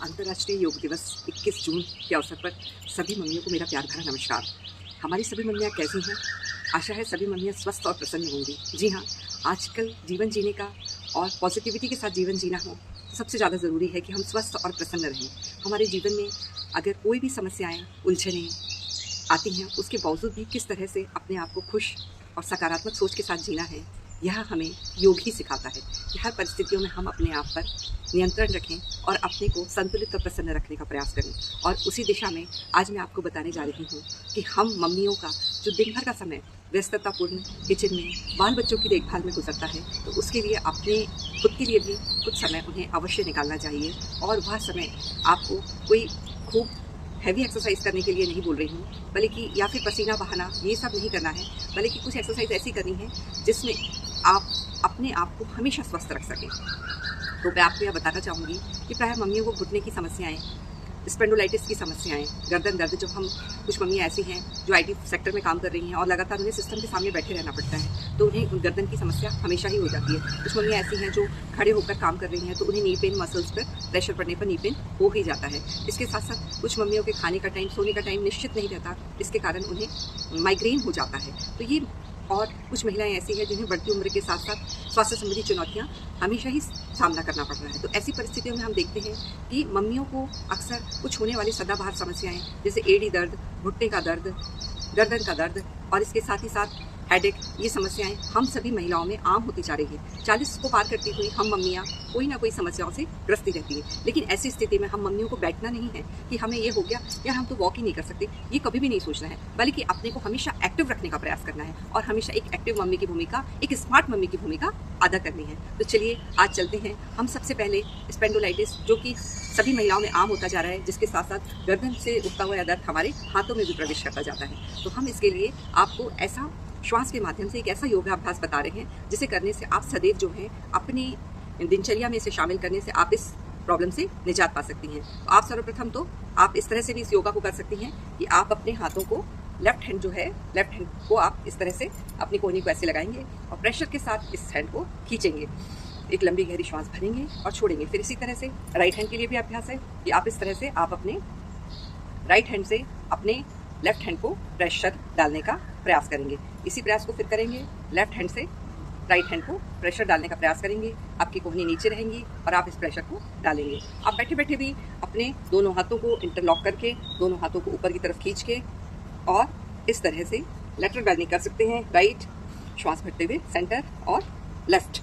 अंतर्राष्ट्रीय योग दिवस 21 जून के अवसर पर सभी मम्मियों को मेरा प्यार भरा नमस्कार। हमारी सभी मम्मियाँ कैसी हैं? आशा है सभी मम्मियाँ स्वस्थ और प्रसन्न होंगी। जी हाँ, आजकल जीवन जीने का और पॉजिटिविटी के साथ जीवन जीना हो तो सबसे ज़्यादा ज़रूरी है कि हम स्वस्थ और प्रसन्न रहें। हमारे जीवन में अगर कोई भी समस्याएं, उलझनें आती हैं, उसके बावजूद भी किस तरह से अपने आप को खुश और सकारात्मक सोच के साथ जीना है, यह हमें योग ही सिखाता है कि हर परिस्थितियों में हम अपने आप पर नियंत्रण रखें और अपने को संतुलित और प्रसन्न रखने का प्रयास करें। और उसी दिशा में आज मैं आपको बताने जा रही हूँ कि हम मम्मियों का जो दिन भर का समय व्यस्ततापूर्ण किचन में बाल बच्चों की देखभाल में गुजरता है, तो उसके लिए अपने खुद के लिए भी कुछ समय उन्हें अवश्य निकालना चाहिए। और वह समय आपको कोई खूब हैवी एक्सरसाइज करने के लिए नहीं बोल रही हूँ, बल्कि या फिर पसीना बहाना ये सब नहीं करना है, बल्कि कुछ एक्सरसाइज ऐसी करनी है जिसमें आप अपने आप को हमेशा स्वस्थ रख सकें। तो मैं आपको यह बताना चाहूँगी कि प्राय मम्मियों को घुटने की समस्याएं, स्पेंडोलाइटिस की समस्याएं, गर्दन दर्द, जो हम कुछ मम्मियाँ ऐसी हैं जो आईटी सेक्टर में काम कर रही हैं और लगातार उन्हें सिस्टम के सामने बैठे रहना पड़ता है, तो उन्हें गर्दन की समस्या हमेशा ही हो जाती है। कुछ मम्मियाँ ऐसी हैं जो खड़े होकर काम कर रही हैं, तो उन्हें नी पेन, मसल्स पर प्रेशर पड़ने पर नी पेन हो ही जाता है। इसके साथ साथ कुछ मम्मियों के खाने का टाइम, सोने का टाइम निश्चित नहीं रहता, इसके कारण उन्हें माइग्रेन हो जाता है। तो ये और कुछ महिलाएं ऐसी हैं जिन्हें बढ़ती उम्र के साथ साथ स्वास्थ्य संबंधी चुनौतियां हमेशा ही सामना करना पड़ रहा है। तो ऐसी परिस्थितियों में हम देखते हैं कि मम्मियों को अक्सर कुछ होने वाली सदाबहार समस्याएं, जैसे एड़ी दर्द, घुटने का दर्द, गर्दन का दर्द और इसके साथ ही साथ हेडेक, ये समस्याएं हम सभी महिलाओं में आम होती जा रही है। 40 को पार करती हुई हम मम्मियाँ कोई ना कोई समस्याओं से ग्रस्ती रहती है। लेकिन ऐसी स्थिति में हम मम्मियों को बैठना नहीं है कि हमें ये हो गया यार, हम तो वॉक ही नहीं कर सकते, ये कभी भी नहीं सोचना है, बल्कि अपने को हमेशा एक्टिव रखने का प्रयास करना है और हमेशा एक एक्टिव मम्मी की भूमिका, एक स्मार्ट मम्मी की भूमिका अदा करनी है। तो चलिए आज चलते हैं। हम सबसे पहले स्पेंडोलाइटिस, जो कि सभी महिलाओं में आम होता जा रहा है, जिसके साथ साथ गर्दन से उठता हुआ दर्द हमारे हाथों में भी प्रवेश करता जाता है, तो हम इसके लिए आपको ऐसा श्वास के माध्यम से एक ऐसा योगाभ्यास बता रहे हैं जिसे करने से आप सदैव जो है अपनी दिनचर्या में इसे शामिल करने से आप इस प्रॉब्लम से निजात पा सकती हैं। तो आप सर्वप्रथम तो आप इस तरह से भी इस योगा को कर सकती हैं कि आप अपने हाथों को, लेफ्ट हैंड जो है, लेफ्ट हैंड को आप इस तरह से अपनी कोहनी को ऐसे लगाएंगे और प्रेशर के साथ इस हैंड को खींचेंगे, एक लंबी गहरी श्वास भरेंगे और छोड़ेंगे। फिर इसी तरह से राइट हैंड के लिए भी अभ्यास है कि आप इस तरह से आप अपने राइट हैंड से अपने लेफ्ट हैंड को प्रेशर डालने का प्रयास करेंगे। इसी प्रयास को फिर करेंगे, लेफ्ट हैंड से राइट हैंड को प्रेशर डालने का प्रयास करेंगे। आपकी कोहनी नीचे रहेंगी और आप इस प्रेशर को डालेंगे। आप बैठे बैठे भी अपने दोनों हाथों को इंटरलॉक करके, दोनों हाथों को ऊपर की तरफ खींच के और इस तरह से लेटरल बर्निंग कर सकते हैं। राइट श्वास भरते हुए सेंटर और लेफ्ट,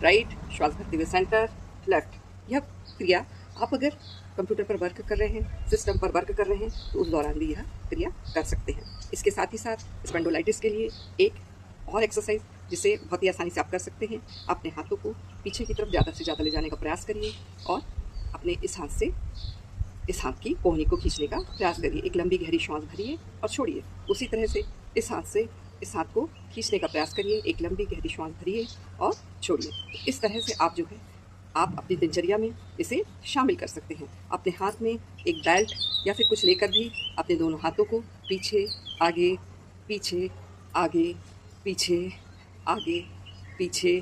राइट श्वास भरते हुए सेंटर, लेफ्ट। यह क्रिया आप अगर कंप्यूटर पर वर्क कर रहे हैं, सिस्टम पर वर्क कर रहे हैं, तो उस दौरान भी यह क्रिया कर सकते हैं। इसके साथ ही साथ स्पेंडोलाइटिस के लिए एक और एक्सरसाइज जिसे बहुत ही आसानी से आप कर सकते हैं, अपने हाथों को पीछे की तरफ ज़्यादा से ज़्यादा ले जाने का प्रयास करिए और अपने इस हाथ से इस हाथ की कोहनी को खींचने का प्रयास करिए। एक लंबी गहरी श्वास भरिए और छोड़िए। उसी तरह से इस हाथ से इस हाथ को खींचने का प्रयास करिए, एक लंबी गहरी श्वास भरिए और छोड़िए। इस तरह से आप जो है आप अपनी दिनचर्या में इसे शामिल कर सकते हैं। अपने हाथ में एक बेल्ट या फिर कुछ लेकर भी अपने दोनों हाथों को पीछे आगे, पीछे आगे, पीछे आगे, पीछे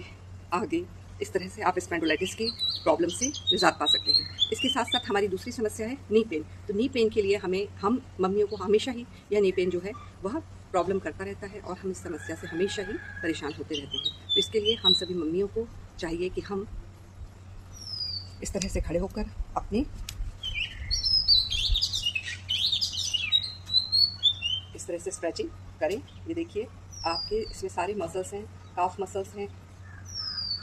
आगे, इस तरह से आप स्पेंडोलाइटिस की प्रॉब्लम से निजात पा सकते हैं। इसके साथ साथ हमारी दूसरी समस्या है नी पेन। तो नी पेन के लिए हम मम्मियों को हमेशा ही यह नी पेन जो है वह प्रॉब्लम करता रहता है और हम इस समस्या से हमेशा ही परेशान होते रहते हैं। तो इसके लिए हम सभी मम्मियों को चाहिए कि हम इस तरह से खड़े होकर अपने इस तरह से स्ट्रेचिंग करें। ये देखिए आपके इसमें सारे मसल्स हैं, काफ मसल्स हैं,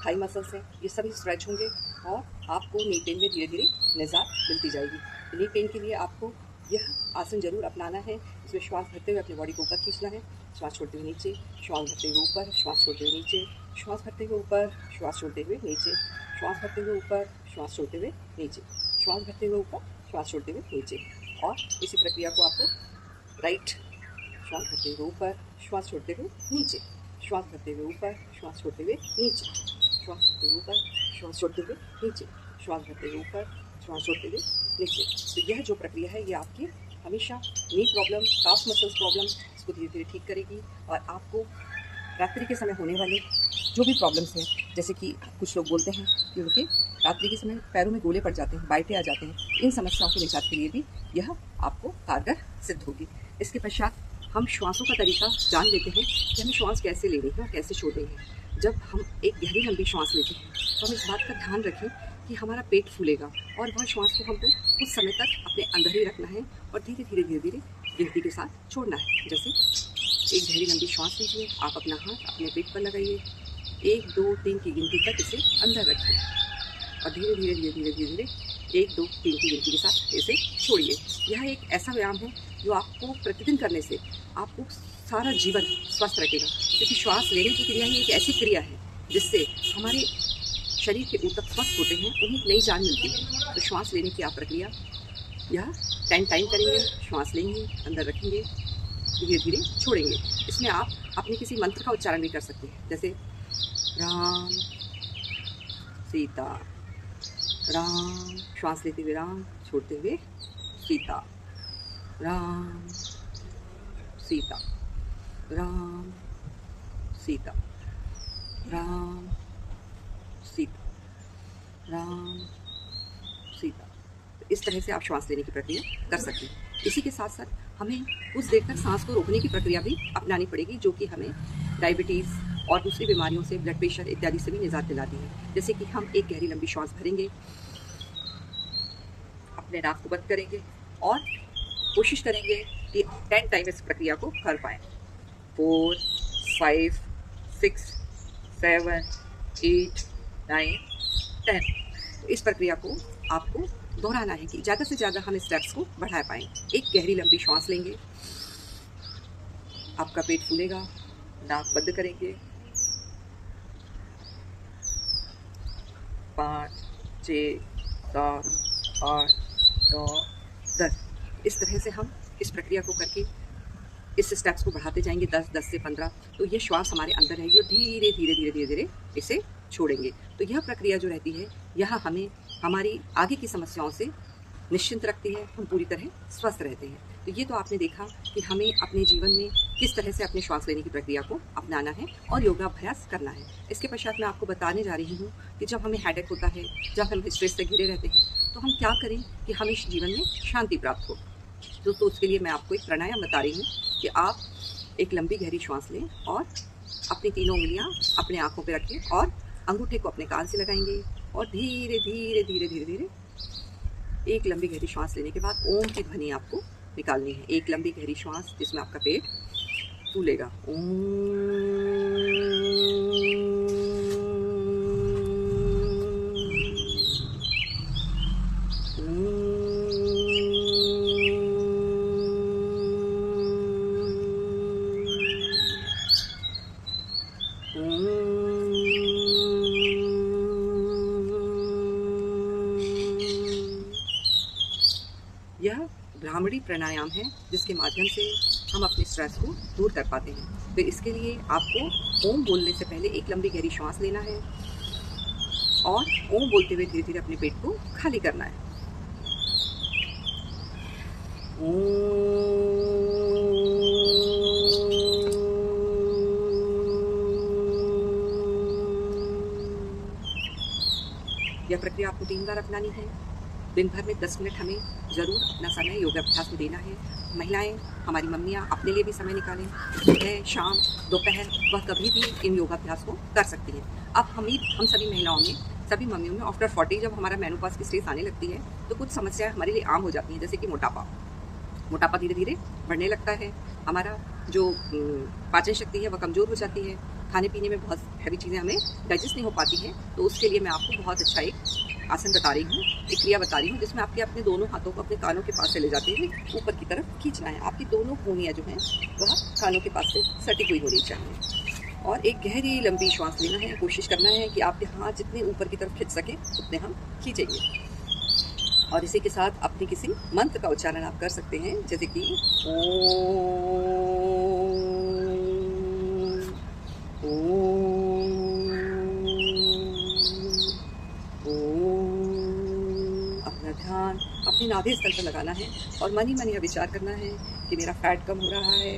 थाई मसल्स हैं, ये सभी स्ट्रेच होंगे और आपको नी पेन में धीरे धीरे निजात मिलती जाएगी। नी पेन के लिए आपको यह आसन जरूर अपनाना है। इसमें श्वास भरते हुए अपनी बॉडी को ऊपर खींचना है, श्वास छोड़ते हुए नीचे, श्वास भरते हुए ऊपर, श्वास छोड़ते हुए नीचे, श्वास भरते हुए ऊपर, श्वास छोड़ते हुए नीचे, श्वास भरते हुए ऊपर, श्वास छोड़ते हुए नीचे, श्वास भरते हुए ऊपर, श्वास छोड़ते हुए नीचे। और इसी प्रक्रिया को आपको राइट श्वास भरते हुए ऊपर, श्वास छोड़ते हुए नीचे, श्वास भरते हुए ऊपर, श्वास छोड़ते हुए नीचे, श्वास भरते हुए ऊपर, श्वास छोड़ते हुए नीचे, श्वास भरते हुए ऊपर, श्वास छोड़ते हुए नीचे। तो यह जो प्रक्रिया है ये आपकी हमेशा नी प्रॉब्लम, काफ मसल्स प्रॉब्लम, इसको धीरे धीरे ठीक करेगी और आपको रात्रि के समय होने वाले जो भी प्रॉब्लम्स हैं, जैसे कि कुछ लोग बोलते हैं कि उनके रात्रि के समय पैरों में गोले पड़ जाते हैं, बाइटें आ जाते हैं, इन समस्याओं के निजात के लिए भी यह आपको कारगर सिद्ध होगी। इसके पश्चात हम श्वासों का तरीका जान लेते हैं कि हमें श्वास कैसे लेनी है और कैसे छोड़नी है। जब हम एक गहरी लंबी श्वास लेते हैं तो हम इस बात का ध्यान रखें कि हमारा पेट फूलेगा और वह श्वास को हमको कुछ समय तक अपने अंदर ही रखना है और धीरे धीरे धीरे धीरे गिनती के साथ छोड़ना है। जैसे एक गहरी लंबी श्वास लीजिए, आप अपना हाथ अपने पेट पर लगाइए, 1 2 3 की गिनती तक इसे अंदर रखिए और धीरे धीरे धीरे धीरे धीरे धीरे 1 2 3 की गिनती के साथ इसे छोड़िए। यह एक ऐसा व्यायाम है जो आपको प्रतिदिन करने से आपको सारा जीवन स्वस्थ रखेगा, क्योंकि श्वास लेने की क्रिया ही एक ऐसी क्रिया है जिससे हमारे शरीर के ऊतक स्वस्थ होते हैं, उन्हें नई जान मिलती है। तो श्वास लेने की आप प्रक्रिया यह 10 टाइम करेंगे। श्वास लेंगे, अंदर रखेंगे, धीरे धीरे छोड़ेंगे। इसमें आप अपने किसी मंत्र का उच्चारण भी कर सकते हैं, जैसे राम सीता, राम, श्वास लेते हुए राम, छोड़ते हुए सीता, राम सीता, राम सीता, राम सीता, राम सीता। इस तरह से आप श्वास लेने की प्रक्रिया कर सकते हैं। इसी के साथ साथ हमें कुछ देर तक सांस को रोकने की प्रक्रिया भी अपनानी पड़ेगी, जो कि हमें डायबिटीज़ और दूसरी बीमारियों से, ब्लड प्रेशर इत्यादि से भी निजात दिलाती है। जैसे कि हम एक गहरी लंबी श्वास भरेंगे, अपने नाक को बंद करेंगे और कोशिश करेंगे कि 10 टाइम इस प्रक्रिया को कर पाएँ। 4 5 6 7 8 9 10। इस प्रक्रिया को आपको दोहराना है कि ज़्यादा से ज़्यादा हम स्टेप्स को बढ़ा पाएँ। एक गहरी लंबी श्वास लेंगे, आपका पेट फूलेगा, नाक बंद करेंगे, 5 6 7 8 9 10। इस तरह से हम इस प्रक्रिया को करके इस स्टेप्स को बढ़ाते जाएंगे, 10 से 15। तो ये श्वास हमारे अंदर रहेगी और धीरे धीरे धीरे धीरे धीरे इसे छोड़ेंगे। तो यह प्रक्रिया जो रहती है, यह हमें हमारी आगे की समस्याओं से निश्चिंत रखती है, हम पूरी तरह स्वस्थ रहते हैं। तो ये तो आपने देखा कि हमें अपने जीवन में किस तरह से अपने श्वास लेने की प्रक्रिया को अपनाना है और योगाभ्यास करना है। इसके पश्चात मैं आपको बताने जा रही हूँ कि जब हमें हेडेक होता है, जब हम स्ट्रेस से घिरे रहते हैं, तो हम क्या करें कि हमें इस जीवन में शांति प्राप्त हो। तो उसके लिए मैं आपको एक प्राणायाम बता रही हूँ कि आप एक लंबी गहरी श्वास लें और अपनी तीनों उंगलियां अपने आँखों पे रखें और अंगूठे को अपने कान से लगाएंगे और धीरे धीरे धीरे धीरे धीरे एक लंबी गहरी श्वास लेने के बाद ओम की ध्वनि आपको निकालनी है। एक लंबी गहरी श्वास जिसमें आपका पेट फूलेगा। यह भ्रामरी प्राणायाम है जिसके माध्यम से हम अपने स्ट्रेस को दूर कर पाते हैं। तो इसके लिए आपको ओम बोलने से पहले एक लंबी गहरी श्वास लेना है और ओम बोलते हुए धीरे धीरे अपने पेट को खाली करना है। यह प्रक्रिया आपको 3 बार अपनानी है। दिन भर में 10 मिनट हमें ज़रूर अपना समय योगाभ्यास में देना है। महिलाएं, हमारी मम्मियाँ अपने लिए भी समय निकालें, सुबह, शाम, दोपहर, वह कभी भी इन योगाभ्यास को कर सकती हैं। अब हम सभी महिलाओं में, सभी मम्मियों में आफ्टर 40 जब हमारा मेनोपॉज की स्टेज आने लगती है तो कुछ समस्याएं हमारे लिए आम हो जाती हैं, जैसे कि मोटापा धीरे धीरे बढ़ने लगता है। हमारा जो पाचन शक्ति है वह कमज़ोर हो जाती है। खाने पीने में बहुत हैवी चीज़ें हमें डाइजेस्ट नहीं हो पाती हैं। तो उसके लिए मैं आपको बहुत अच्छा एक आसन बता रही हूँ, एक क्रिया बता रही हूँ, जिसमें आपके अपने दोनों हाथों को अपने कानों के पास से ले जाते हुए ऊपर की तरफ खींचना है। आपकी दोनों कोहनियाँ जो हैं वह कानों के पास से सटी हुई होनी चाहिए और एक गहरी लंबी श्वास लेना है। कोशिश करना है कि आपके हाथ जितने ऊपर की तरफ खींच सके उतने हम खींचेंगे। और इसी के साथ अपने किसी मंत्र का उच्चारण आप कर सकते हैं, जैसे कि अपना ध्यान अपने नाभि स्थल पर लगाना है और मन ही मन यह विचार करना है कि मेरा फैट कम हो रहा है,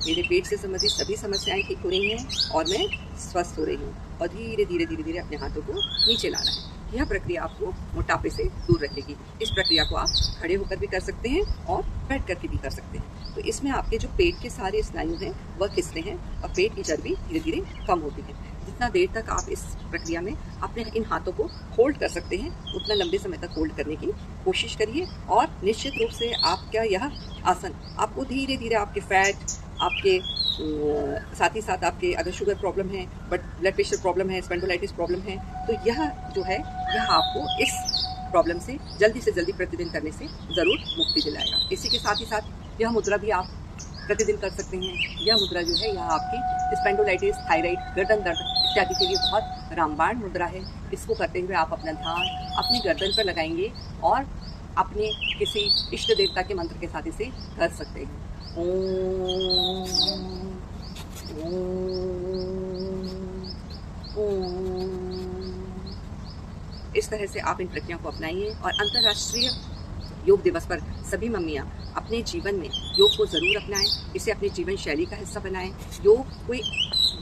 मेरे पेट से संबंधित सभी समस्याएं ठीक हो रही हैं और मैं स्वस्थ हो रही हूँ। और धीरे धीरे धीरे धीरे अपने हाथों को नीचे लाना है। यह प्रक्रिया आपको मोटापे से दूर रखेगी। इस प्रक्रिया को आप खड़े होकर भी कर सकते हैं और बैठ करके भी कर सकते हैं। तो इसमें आपके जो पेट के सारे स्नायु हैं वह खिंचते हैं और पेट की चर्बी धीरे धीरे कम होती है। जितना देर तक आप इस प्रक्रिया में अपने इन हाथों को होल्ड कर सकते हैं उतना लंबे समय तक होल्ड करने की कोशिश करिए। और निश्चित रूप से आपका यह आसन आपको धीरे धीरे आपके फैट, आपके साथ ही साथ आपके अगर शुगर प्रॉब्लम है, बट ब्लड प्रेशर प्रॉब्लम है, स्पेंडोलाइटिस प्रॉब्लम है, तो यह जो है यह आपको इस प्रॉब्लम से जल्दी प्रतिदिन करने से ज़रूर मुक्ति दिलाएगा। इसी के साथ ही साथ यह मुद्रा भी आप प्रतिदिन कर सकते हैं। यह मुद्रा जो है यह आपकी स्पेंडोलाइटिस, थायराइड, गर्दन दर्द इत्यादि के लिए बहुत रामबाण मुद्रा है। इसको करते हुए आप अपना ध्यान अपनी गर्दन पर लगाएंगे और अपने किसी इष्ट देवता के मंत्र के साथ इसे कर सकते हैं। ओम इस तरह से आप इन प्रक्रियाओं को अपनाइए। और अंतर्राष्ट्रीय योग दिवस पर सभी मम्मियाँ अपने जीवन में योग को ज़रूर अपनाएं, इसे अपनी जीवन शैली का हिस्सा बनाएं। योग कोई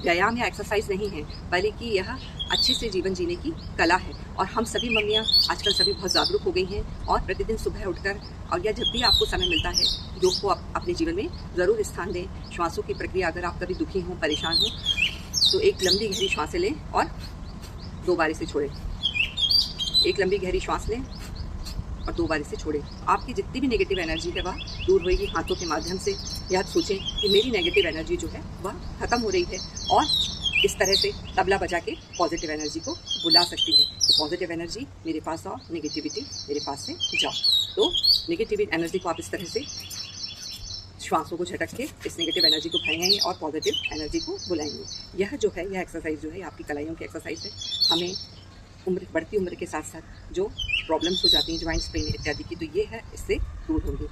व्यायाम या एक्सरसाइज नहीं है, बल्कि यह अच्छे से जीवन जीने की कला है। और हम सभी मम्मियाँ आजकल सभी बहुत जागरूक हो गई हैं और प्रतिदिन सुबह उठकर और या जब भी आपको समय मिलता है योग को अपने जीवन में ज़रूर स्थान दें। श्वासों की प्रक्रिया, अगर आप कभी दुखी हों, परेशान हों, तो एक लंबी गहरी सांसें लें और 2 बार इसे छोड़ें। एक लंबी गहरी सांस लें और 2 बार इसे छोड़ें। आपकी जितनी भी नेगेटिव एनर्जी है वह दूर होगी। हाथों के माध्यम से यह सोचें कि मेरी नेगेटिव एनर्जी जो है वह खत्म हो रही है, और इस तरह से तबला बजा के पॉजिटिव एनर्जी को बुला सकती है कि पॉजिटिव एनर्जी मेरे पास आओ, नेगेटिविटी मेरे पास से जाओ। तो नेगेटिव एनर्जी को आप इस तरह से श्वासों को झटक के इस नेगेटिव एनर्जी को भगाएंगे और पॉजिटिव एनर्जी को बुलाएंगे। यह जो है यह एक्सरसाइज जो है आपकी कलाइयों की एक्सरसाइज है। हमें बढ़ती उम्र के साथ साथ जो प्रॉब्लम्स हो जाती हैं, ज्वाइंट्स पेन इत्यादि की, तो ये है इससे दूर होंगे।